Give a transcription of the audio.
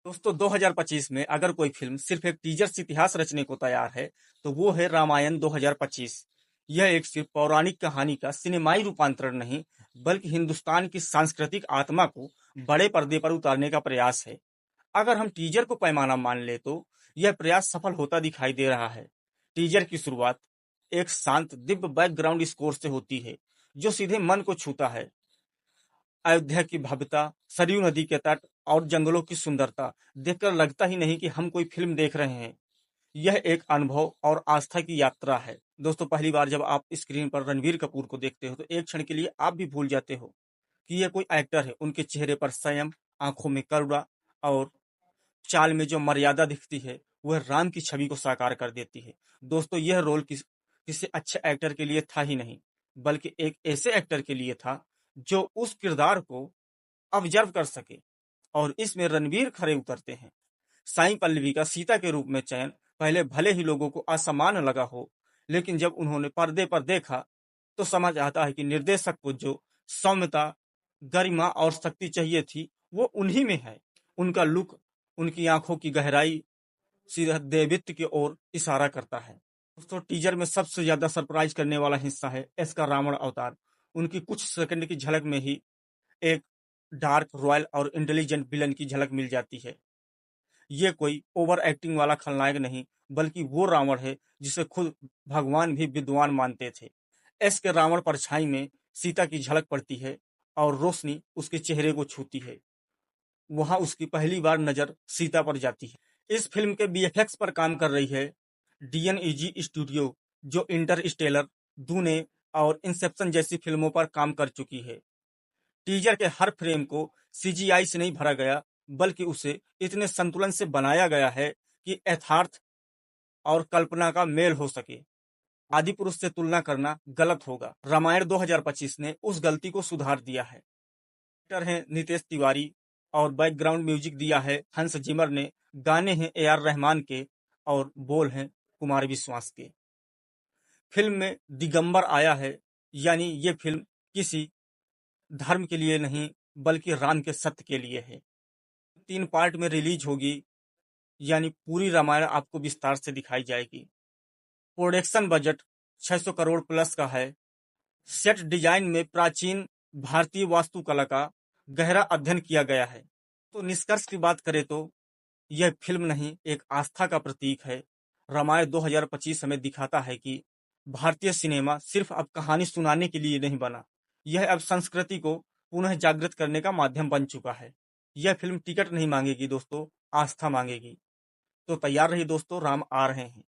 दोस्तों 2025 में अगर कोई फिल्म सिर्फ एक टीजर से इतिहास रचने को तैयार है तो वो है रामायण 2025। यह एक सिर्फ पौराणिक कहानी का सिनेमाई रूपांतरण नहीं बल्कि हिंदुस्तान की सांस्कृतिक आत्मा को बड़े पर्दे पर उतारने का प्रयास है। अगर हम टीजर को पैमाना मान ले तो यह प्रयास सफल होता दिखाई दे रहा है। टीजर की शुरुआत एक शांत दिव्य बैकग्राउंड स्कोर से होती है जो सीधे मन को छूता है। अयोध्या की भव्यता, सरयू नदी के तट और जंगलों की सुंदरता देखकर लगता ही नहीं कि हम कोई फिल्म देख रहे हैं। यह एक अनुभव और आस्था की यात्रा है। दोस्तों पहली बार जब आप स्क्रीन पर रणवीर कपूर को देखते हो तो एक क्षण के लिए आप भी भूल जाते हो कि यह कोई एक्टर है। उनके चेहरे पर संयम, आंखों में करुणा और चाल में जो मर्यादा दिखती है वह राम की छवि को साकार कर देती है। दोस्तों यह रोल किसी अच्छे एक्टर के लिए था ही नहीं बल्कि एक ऐसे एक्टर के लिए था जो उस किरदार को ऑब्जर्व कर सके और इसमें रणवीर खरे उतरते हैं। साई पल्लवी का सीता के रूप में चयन पहले भले ही लोगों को असामान्य लगा हो, लेकिन जब उन्होंने पर्दे पर देखा तो समझ आता है कि निर्देशक को जो सौम्यता, गरिमा और शक्ति चाहिए थी वो उन्हीं में है। उनका लुक, उनकी आंखों की गहराई सीधा देवत्व की ओर इशारा करता है। दोस्तों टीजर में सबसे ज्यादा सरप्राइज करने वाला हिस्सा है एस का रावण अवतार। उनकी कुछ सेकंड की झलक में ही एक डार्क, रॉयल और इंटेलिजेंट विलन की झलक मिल जाती है। ये कोई ओवर एक्टिंग वाला खलनायक नहीं बल्कि वो रावण है जिसे खुद भगवान भी विद्वान मानते थे। एस के रावण परछाई में सीता की झलक पड़ती है और रोशनी उसके चेहरे को छूती है। वहां उसकी पहली बार नजर सीता पर जाती है। इस फिल्म के बीएफएक्स पर काम कर रही है डीएनईजी स्टूडियो, जो इंटरस्टेलर, दूने और इंसेप्शन जैसी फिल्मों पर काम कर चुकी है। टीजर के हर फ्रेम को सीजीआई से नहीं भरा गया बल्कि उसे इतने संतुलन से बनाया गया है कि यथार्थ और कल्पना का मेल हो सके। आदि पुरुष से तुलना करना गलत होगा। रामायण 2025 ने उस गलती को सुधार दिया है। एक्टर हैं नितेश तिवारी और बैकग्राउंड म्यूजिक दिया है हंस जिमर ने। गाने हैं AR रहमान के और बोल हैं कुमार विश्वास के। फिल्म में दिगंबर आया है, यानी ये फिल्म किसी धर्म के लिए नहीं बल्कि राम के सत्य के लिए है। 3 पार्ट में रिलीज होगी, यानी पूरी रामायण आपको विस्तार से दिखाई जाएगी। प्रोडक्शन बजट 600 करोड़ प्लस का है। सेट डिजाइन में प्राचीन भारतीय वास्तुकला का गहरा अध्ययन किया गया है। तो निष्कर्ष की बात करें तो यह फिल्म नहीं, एक आस्था का प्रतीक है। रामायण 2025 हमें दिखाता है कि भारतीय सिनेमा सिर्फ अब कहानी सुनाने के लिए नहीं बना, यह अब संस्कृति को पुनः जागृत करने का माध्यम बन चुका है। यह फिल्म टिकट नहीं मांगेगी दोस्तों, आस्था मांगेगी। तो तैयार रहिए दोस्तों, राम आ रहे हैं।